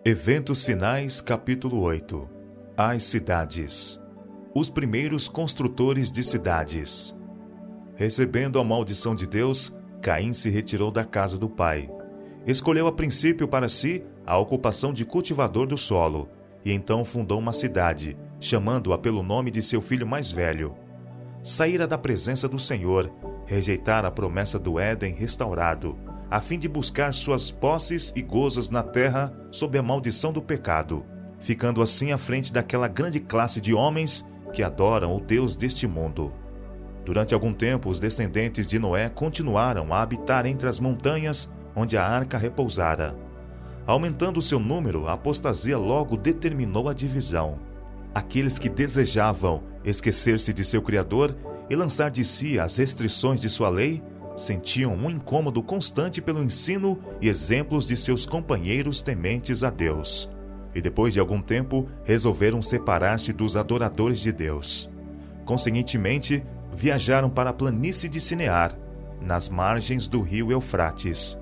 Eventos finais, capítulo 8. As cidades. Os primeiros construtores de cidades. Recebendo a maldição de Deus, Caim se retirou da casa do pai. Escolheu a princípio para si a ocupação de cultivador do solo, e então fundou uma cidade, chamando-a pelo nome de seu filho mais velho. Saíra da presença do Senhor, rejeitara a promessa do Éden restaurado, a fim de buscar suas posses e gozos na terra sob a maldição do pecado, ficando assim à frente daquela grande classe de homens que adoram o Deus deste mundo. Durante algum tempo, os descendentes de Noé continuaram a habitar entre as montanhas onde a arca repousara. Aumentando seu número, a apostasia logo determinou a divisão. Aqueles que desejavam esquecer-se de seu Criador e lançar de si as restrições de sua lei, sentiam um incômodo constante pelo ensino e exemplos de seus companheiros tementes a Deus. E depois de algum tempo, resolveram separar-se dos adoradores de Deus. Consequentemente, viajaram para a planície de Sinear, nas margens do rio Eufrates.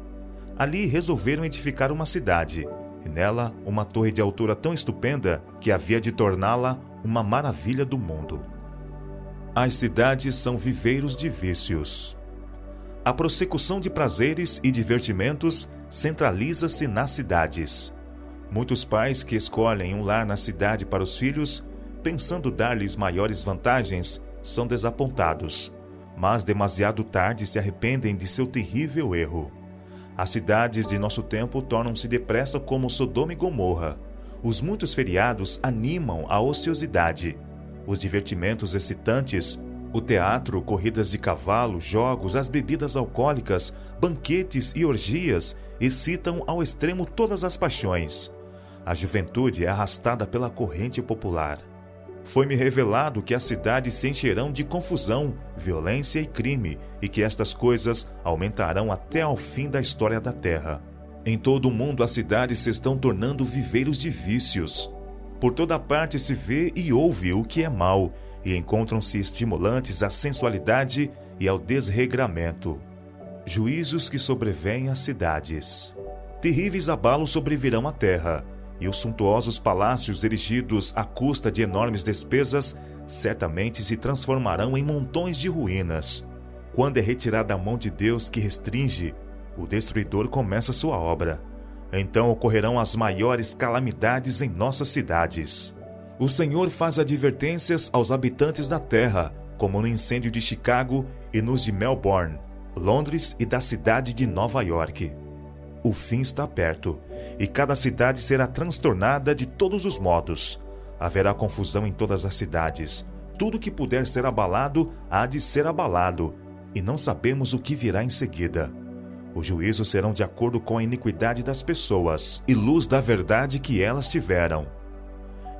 Ali resolveram edificar uma cidade, e nela uma torre de altura tão estupenda que havia de torná-la uma maravilha do mundo. As cidades são viveiros de vícios. A prossecução de prazeres e divertimentos centraliza-se nas cidades. Muitos pais que escolhem um lar na cidade para os filhos, pensando dar-lhes maiores vantagens, são desapontados, mas demasiado tarde se arrependem de seu terrível erro. As cidades de nosso tempo tornam-se depressa como Sodoma e Gomorra. Os muitos feriados animam a ociosidade. Os divertimentos excitantes, o teatro, corridas de cavalo, jogos, as bebidas alcoólicas, banquetes e orgias excitam ao extremo todas as paixões. A juventude é arrastada pela corrente popular. Foi-me revelado que as cidades se encherão de confusão, violência e crime, e que estas coisas aumentarão até ao fim da história da terra. Em todo o mundo as cidades se estão tornando viveiros de vícios. Por toda parte se vê e ouve o que é mal, e encontram-se estimulantes à sensualidade e ao desregramento. Juízos que sobrevêm às cidades. Terríveis abalos sobrevirão à terra, e os suntuosos palácios erigidos à custa de enormes despesas certamente se transformarão em montões de ruínas. Quando é retirada a mão de Deus que restringe, o destruidor começa sua obra. Então ocorrerão as maiores calamidades em nossas cidades. O Senhor faz advertências aos habitantes da terra, como no incêndio de Chicago e nos de Melbourne, Londres e da cidade de Nova York. O fim está perto, e cada cidade será transtornada de todos os modos. Haverá confusão em todas as cidades. Tudo que puder ser abalado há de ser abalado, e não sabemos o que virá em seguida. Os juízos serão de acordo com a iniquidade das pessoas e luz da verdade que elas tiveram.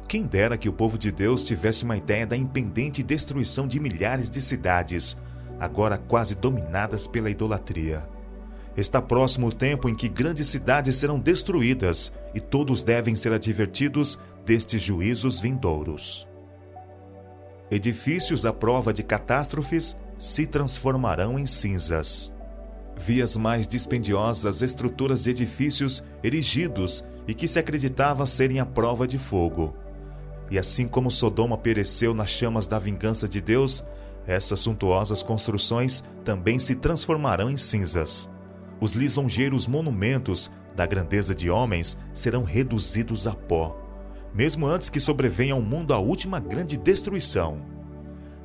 Quem dera que o povo de Deus tivesse uma ideia da impendente destruição de milhares de cidades, agora quase dominadas pela idolatria. Está próximo o tempo em que grandes cidades serão destruídas e todos devem ser advertidos destes juízos vindouros. Edifícios à prova de catástrofes se transformarão em cinzas. Vi as mais dispendiosas estruturas de edifícios erigidos e que se acreditava serem à prova de fogo. E assim como Sodoma pereceu nas chamas da vingança de Deus, essas suntuosas construções também se transformarão em cinzas. Os lisonjeiros monumentos da grandeza de homens serão reduzidos a pó, mesmo antes que sobrevenha ao mundo a última grande destruição.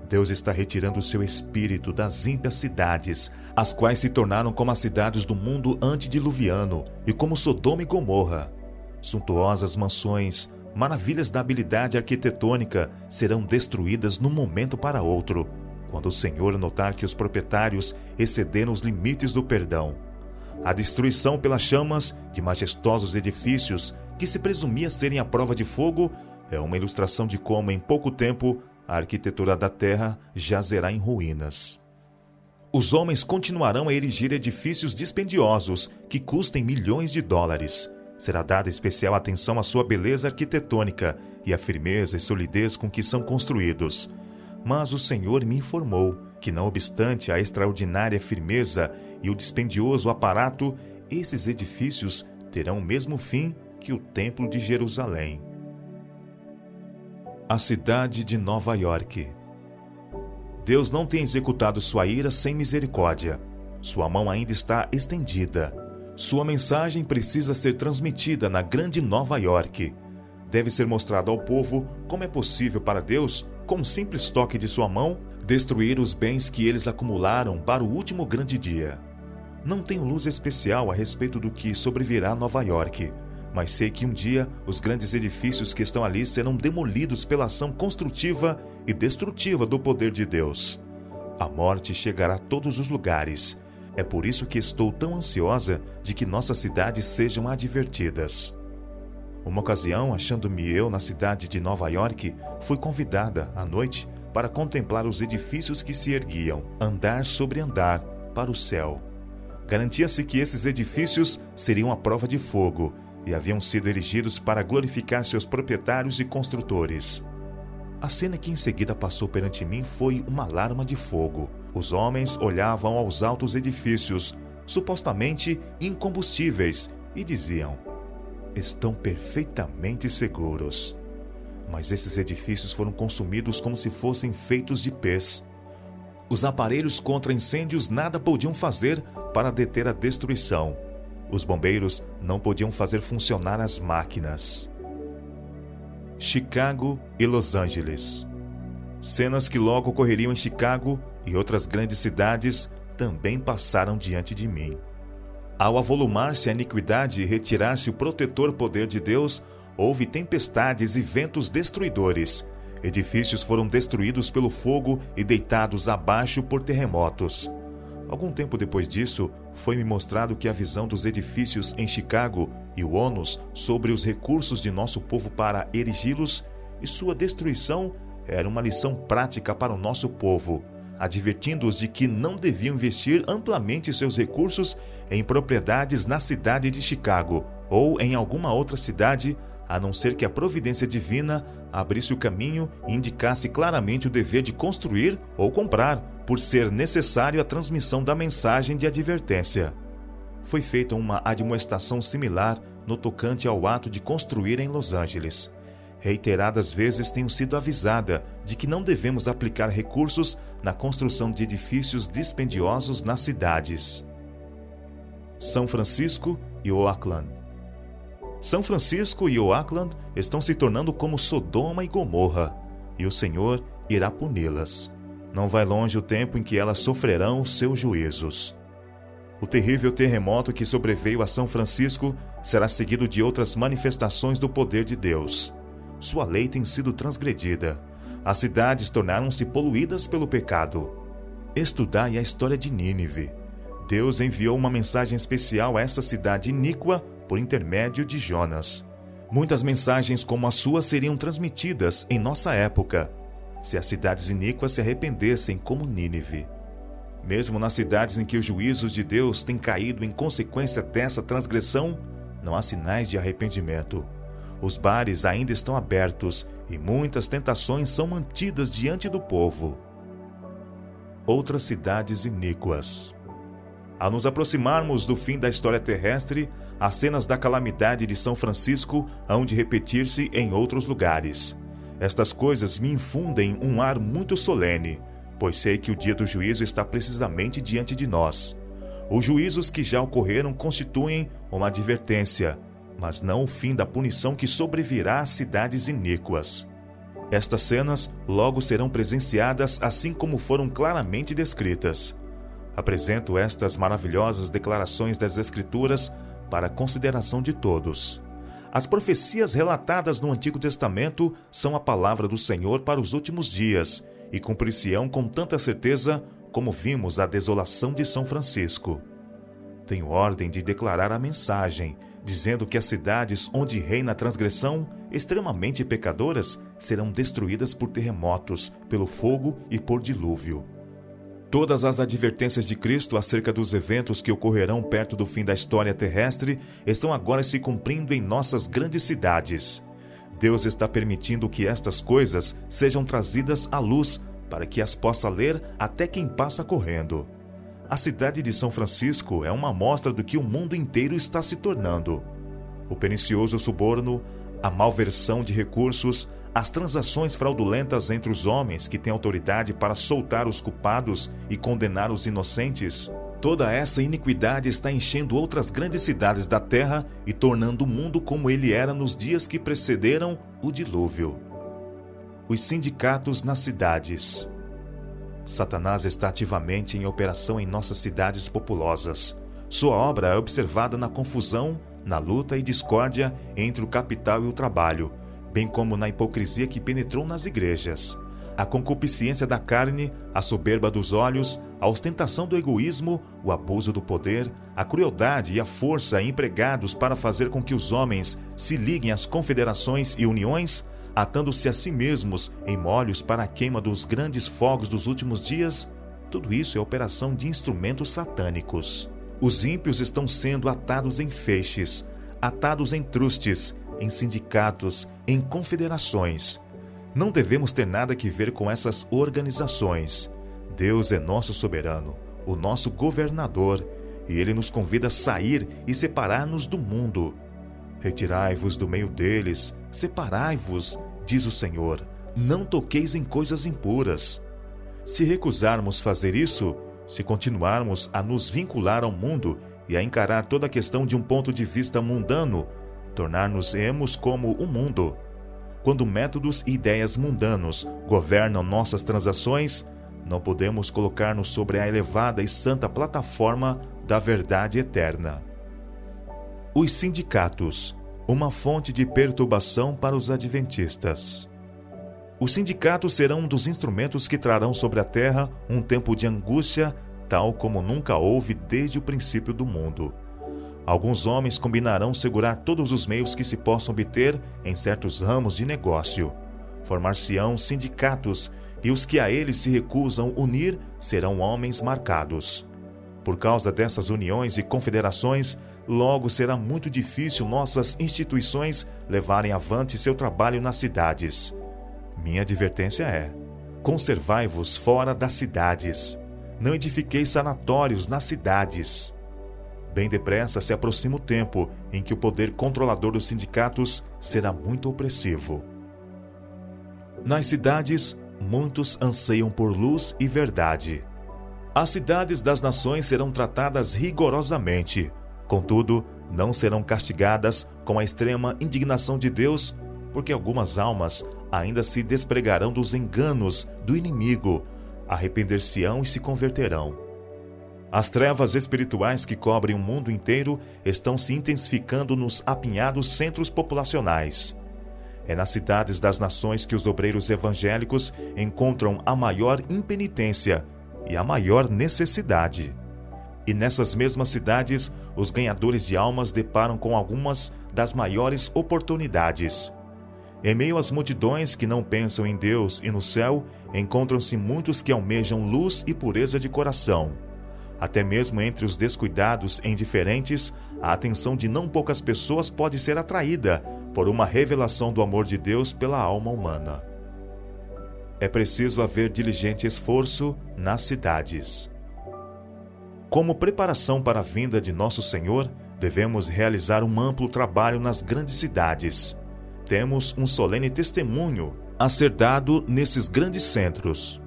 Deus está retirando o seu espírito das ímpias cidades, as quais se tornaram como as cidades do mundo antediluviano e como Sodoma e Gomorra. Suntuosas mansões, maravilhas da habilidade arquitetônica serão destruídas de um momento para outro, quando o Senhor notar que os proprietários excederam os limites do perdão. A destruição pelas chamas de majestosos edifícios que se presumia serem à prova de fogo é uma ilustração de como, em pouco tempo, a arquitetura da terra jazerá em ruínas. Os homens continuarão a erigir edifícios dispendiosos que custem milhões de dólares. Será dada especial atenção à sua beleza arquitetônica e à firmeza e solidez com que são construídos. Mas o Senhor me informou que, não obstante a extraordinária firmeza e o dispendioso aparato, esses edifícios terão o mesmo fim que o Templo de Jerusalém. A cidade de Nova York. Deus não tem executado sua ira sem misericórdia. Sua mão ainda está estendida. Sua mensagem precisa ser transmitida na grande Nova York. Deve ser mostrado ao povo como é possível para Deus, com um simples toque de sua mão, destruir os bens que eles acumularam para o último grande dia. Não tenho luz especial a respeito do que sobrevirá a Nova York, mas sei que um dia os grandes edifícios que estão ali serão demolidos pela ação construtiva e destrutiva do poder de Deus. A morte chegará a todos os lugares. É por isso que estou tão ansiosa de que nossas cidades sejam advertidas. Uma ocasião, achando-me eu na cidade de Nova York, fui convidada, à noite, para contemplar os edifícios que se erguiam, andar sobre andar, para o céu. Garantia-se que esses edifícios seriam a prova de fogo e haviam sido erigidos para glorificar seus proprietários e construtores. A cena que em seguida passou perante mim foi uma alarma de fogo. Os homens olhavam aos altos edifícios, supostamente incombustíveis, e diziam: estão perfeitamente seguros. Mas esses edifícios foram consumidos como se fossem feitos de pés. Os aparelhos contra incêndios nada podiam fazer para deter a destruição. Os bombeiros não podiam fazer funcionar as máquinas. Chicago e Los Angeles. Cenas que logo ocorreriam em Chicago e outras grandes cidades também passaram diante de mim. Ao avolumar-se a iniquidade e retirar-se o protetor poder de Deus, houve tempestades e ventos destruidores. Edifícios foram destruídos pelo fogo e deitados abaixo por terremotos. Algum tempo depois disso, foi-me mostrado que a visão dos edifícios em Chicago e o ônus sobre os recursos de nosso povo para erigi-los e sua destruição era uma lição prática para o nosso povo, advertindo-os de que não deviam investir amplamente seus recursos em propriedades na cidade de Chicago ou em alguma outra cidade, a não ser que a providência divina abrisse o caminho e indicasse claramente o dever de construir ou comprar, por ser necessário a transmissão da mensagem de advertência. Foi feita uma admoestação similar no tocante ao ato de construir em Los Angeles. Reiteradas vezes tenho sido avisada de que não devemos aplicar recursos na construção de edifícios dispendiosos nas cidades. São Francisco e Oakland. São Francisco e Oakland estão se tornando como Sodoma e Gomorra, e o Senhor irá puni-las. Não vai longe o tempo em que elas sofrerão os seus juízos. O terrível terremoto que sobreveio a São Francisco será seguido de outras manifestações do poder de Deus. Sua lei tem sido transgredida. As cidades tornaram-se poluídas pelo pecado. Estudai a história de Nínive. Deus enviou uma mensagem especial a essa cidade iníqua por intermédio de Jonas. Muitas mensagens como a sua seriam transmitidas em nossa época, se as cidades iníquas se arrependessem como Nínive. Mesmo nas cidades em que os juízos de Deus têm caído em consequência dessa transgressão, não há sinais de arrependimento. Os bares ainda estão abertos e muitas tentações são mantidas diante do povo. Outras cidades iníquas. Ao nos aproximarmos do fim da história terrestre, as cenas da calamidade de São Francisco hão de repetir-se em outros lugares. Estas coisas me infundem um ar muito solene, pois sei que o dia do juízo está precisamente diante de nós. Os juízos que já ocorreram constituem uma advertência, mas não o fim da punição que sobrevirá às cidades iníquas. Estas cenas logo serão presenciadas assim como foram claramente descritas. Apresento estas maravilhosas declarações das Escrituras para a consideração de todos. As profecias relatadas no Antigo Testamento são a palavra do Senhor para os últimos dias e cumprir-se-ão com tanta certeza como vimos a desolação de São Francisco. Tenho ordem de declarar a mensagem, dizendo que as cidades onde reina a transgressão, extremamente pecadoras, serão destruídas por terremotos, pelo fogo e por dilúvio. Todas as advertências de Cristo acerca dos eventos que ocorrerão perto do fim da história terrestre estão agora se cumprindo em nossas grandes cidades. Deus está permitindo que estas coisas sejam trazidas à luz para que as possa ler até quem passa correndo. A cidade de São Francisco é uma amostra do que o mundo inteiro está se tornando. O pernicioso suborno, a malversão de recursos, as transações fraudulentas entre os homens que têm autoridade para soltar os culpados e condenar os inocentes, toda essa iniquidade está enchendo outras grandes cidades da terra e tornando o mundo como ele era nos dias que precederam o dilúvio. Os sindicatos nas cidades. Satanás está ativamente em operação em nossas cidades populosas. Sua obra é observada na confusão, na luta e discórdia entre o capital e o trabalho, bem como na hipocrisia que penetrou nas igrejas. A concupiscência da carne, a soberba dos olhos, a ostentação do egoísmo, o abuso do poder, a crueldade e a força empregados para fazer com que os homens se liguem às confederações e uniões, atando-se a si mesmos em molhos para a queima dos grandes fogos dos últimos dias, tudo isso é operação de instrumentos satânicos. Os ímpios estão sendo atados em feixes, atados em trustes, em sindicatos, em confederações. Não devemos ter nada que ver com essas organizações. Deus é nosso soberano, o nosso governador, e Ele nos convida a sair e separar-nos do mundo. Retirai-vos do meio deles, separai-vos, diz o Senhor, não toqueis em coisas impuras. Se recusarmos fazer isso, se continuarmos a nos vincular ao mundo e a encarar toda a questão de um ponto de vista mundano, tornar-nos-emos como o mundo. Quando métodos e ideias mundanos governam nossas transações, não podemos colocar-nos sobre a elevada e santa plataforma da verdade eterna. Os sindicatos, uma fonte de perturbação para os adventistas. Os sindicatos serão um dos instrumentos que trarão sobre a terra um tempo de angústia, tal como nunca houve desde o princípio do mundo. Alguns homens combinarão segurar todos os meios que se possam obter em certos ramos de negócio. Formar-se-ão sindicatos, e os que a eles se recusam unir serão homens marcados. Por causa dessas uniões e confederações, logo será muito difícil nossas instituições levarem avante seu trabalho nas cidades. Minha advertência é: conservai-vos fora das cidades. Não edifiqueis sanatórios nas cidades. Bem depressa se aproxima o tempo em que o poder controlador dos sindicatos será muito opressivo. Nas cidades, muitos anseiam por luz e verdade. As cidades das nações serão tratadas rigorosamente, contudo, não serão castigadas com a extrema indignação de Deus, porque algumas almas ainda se despregarão dos enganos do inimigo, arrepender-se-ão e se converterão. As trevas espirituais que cobrem o mundo inteiro estão se intensificando nos apinhados centros populacionais. É nas cidades das nações que os obreiros evangélicos encontram a maior impenitência e a maior necessidade. E nessas mesmas cidades, os ganhadores de almas deparam com algumas das maiores oportunidades. Em meio às multidões que não pensam em Deus e no céu, encontram-se muitos que almejam luz e pureza de coração. Até mesmo entre os descuidados e indiferentes, a atenção de não poucas pessoas pode ser atraída por uma revelação do amor de Deus pela alma humana. É preciso haver diligente esforço nas cidades. Como preparação para a vinda de Nosso Senhor, devemos realizar um amplo trabalho nas grandes cidades. Temos um solene testemunho a ser dado nesses grandes centros.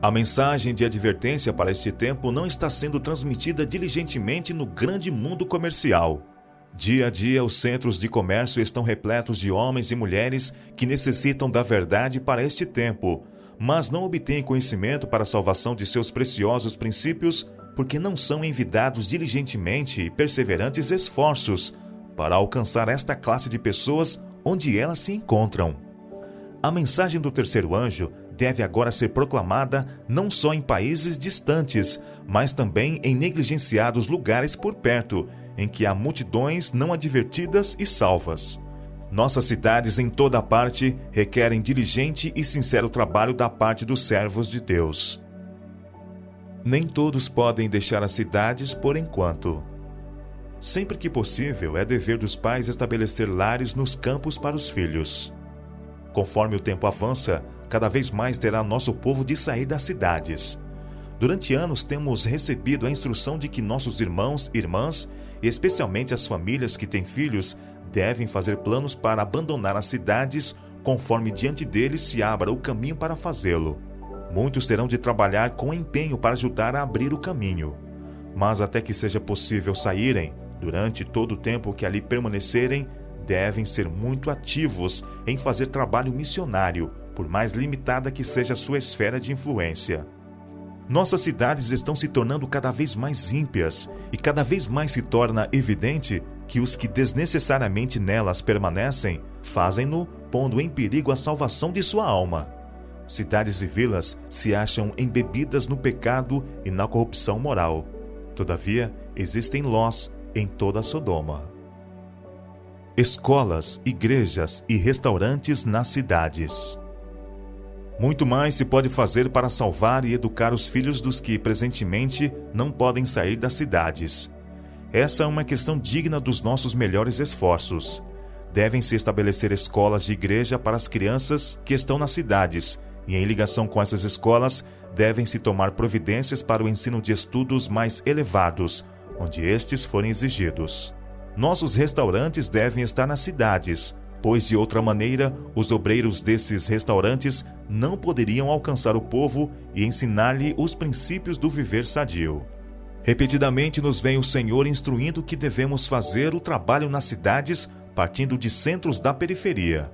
A mensagem de advertência para este tempo não está sendo transmitida diligentemente no grande mundo comercial. Dia a dia, os centros de comércio estão repletos de homens e mulheres que necessitam da verdade para este tempo, mas não obtêm conhecimento para a salvação de seus preciosos princípios, porque não são envidados diligentemente e perseverantes esforços para alcançar esta classe de pessoas onde elas se encontram. A mensagem do terceiro anjo deve agora ser proclamada não só em países distantes, mas também em negligenciados lugares por perto, em que há multidões não advertidas e salvas. Nossas cidades em toda parte requerem diligente e sincero trabalho da parte dos servos de Deus. Nem todos podem deixar as cidades por enquanto. Sempre que possível, é dever dos pais estabelecer lares nos campos para os filhos. Conforme o tempo avança, cada vez mais terá nosso povo de sair das cidades. Durante anos temos recebido a instrução de que nossos irmãos e irmãs, e especialmente as famílias que têm filhos, devem fazer planos para abandonar as cidades conforme diante deles se abra o caminho para fazê-lo. Muitos terão de trabalhar com empenho para ajudar a abrir o caminho. Mas até que seja possível saírem, durante todo o tempo que ali permanecerem, devem ser muito ativos em fazer trabalho missionário, por mais limitada que seja a sua esfera de influência. Nossas cidades estão se tornando cada vez mais ímpias e cada vez mais se torna evidente que os que desnecessariamente nelas permanecem fazem-no pondo em perigo a salvação de sua alma. Cidades e vilas se acham embebidas no pecado e na corrupção moral. Todavia, existem Lós em toda Sodoma. Escolas, igrejas e restaurantes nas cidades. Muito mais se pode fazer para salvar e educar os filhos dos que presentemente não podem sair das cidades. Essa é uma questão digna dos nossos melhores esforços. Devem-se estabelecer escolas de igreja para as crianças que estão nas cidades, e em ligação com essas escolas, devem-se tomar providências para o ensino de estudos mais elevados, onde estes forem exigidos. Nossos restaurantes devem estar nas cidades, pois de outra maneira, os obreiros desses restaurantes não poderiam alcançar o povo e ensinar-lhe os princípios do viver sadio. Repetidamente nos vem o Senhor instruindo que devemos fazer o trabalho nas cidades partindo de centros da periferia.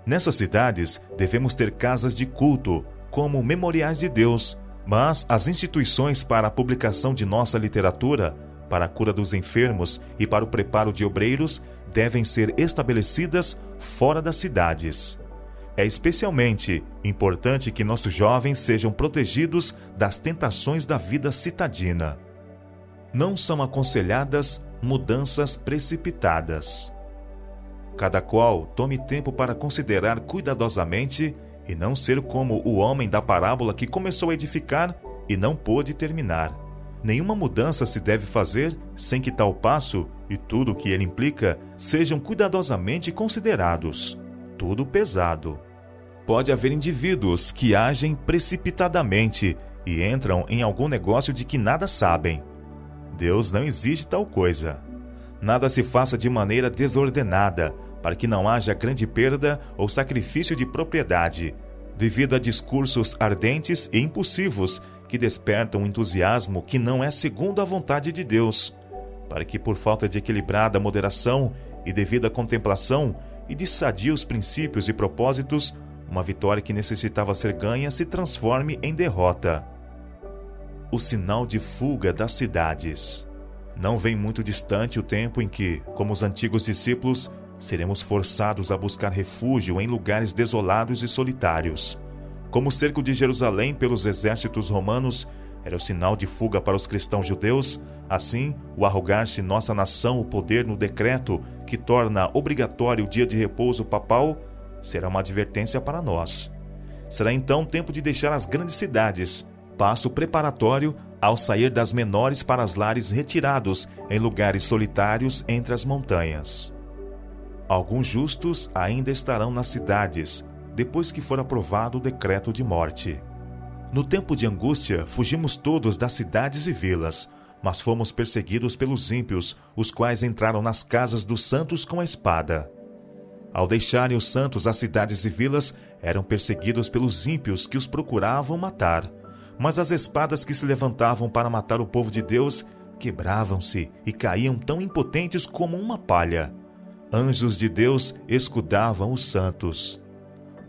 Nessas cidades, devemos ter casas de culto, como memoriais de Deus, mas as instituições para a publicação de nossa literatura, para a cura dos enfermos e para o preparo de obreiros, devem ser estabelecidas fora das cidades. É especialmente importante que nossos jovens sejam protegidos das tentações da vida citadina. Não são aconselhadas mudanças precipitadas. Cada qual tome tempo para considerar cuidadosamente e não ser como o homem da parábola que começou a edificar e não pôde terminar. Nenhuma mudança se deve fazer sem que tal passo e tudo o que ele implica sejam cuidadosamente considerados. Tudo pesado. Pode haver indivíduos que agem precipitadamente e entram em algum negócio de que nada sabem. Deus não exige tal coisa. Nada se faça de maneira desordenada, para que não haja grande perda ou sacrifício de propriedade, devido a discursos ardentes e impulsivos que despertam um entusiasmo que não é segundo a vontade de Deus, para que por falta de equilibrada moderação e devida contemplação e de sadios princípios e propósitos, uma vitória que necessitava ser ganha se transforme em derrota. O sinal de fuga das cidades. Não vem muito distante o tempo em que, como os antigos discípulos, seremos forçados a buscar refúgio em lugares desolados e solitários. Como o cerco de Jerusalém pelos exércitos romanos era o sinal de fuga para os cristãos judeus, assim, o arrogar-se nossa nação o poder no decreto que torna obrigatório o dia de repouso papal será uma advertência para nós. Será então tempo de deixar as grandes cidades, passo preparatório ao sair das menores para os lares retirados em lugares solitários entre as montanhas. Alguns justos ainda estarão nas cidades, depois que for aprovado o decreto de morte. No tempo de angústia, fugimos todos das cidades e vilas, mas fomos perseguidos pelos ímpios, os quais entraram nas casas dos santos com a espada. Ao deixarem os santos as cidades e vilas, eram perseguidos pelos ímpios que os procuravam matar. Mas as espadas que se levantavam para matar o povo de Deus quebravam-se e caíam tão impotentes como uma palha. Anjos de Deus escudavam os santos.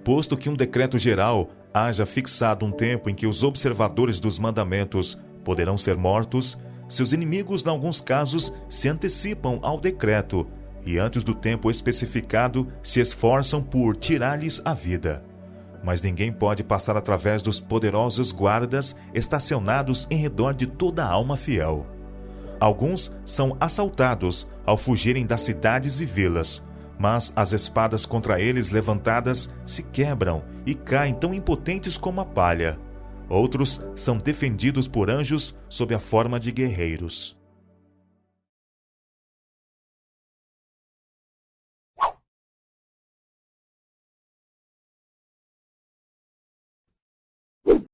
Posto que um decreto geral haja fixado um tempo em que os observadores dos mandamentos poderão ser mortos, seus inimigos, em alguns casos, se antecipam ao decreto e, antes do tempo especificado, se esforçam por tirar-lhes a vida. Mas ninguém pode passar através dos poderosos guardas estacionados em redor de toda a alma fiel. Alguns são assaltados ao fugirem das cidades e vilas, mas as espadas contra eles levantadas se quebram e caem tão impotentes como a palha. Outros são defendidos por anjos sob a forma de guerreiros.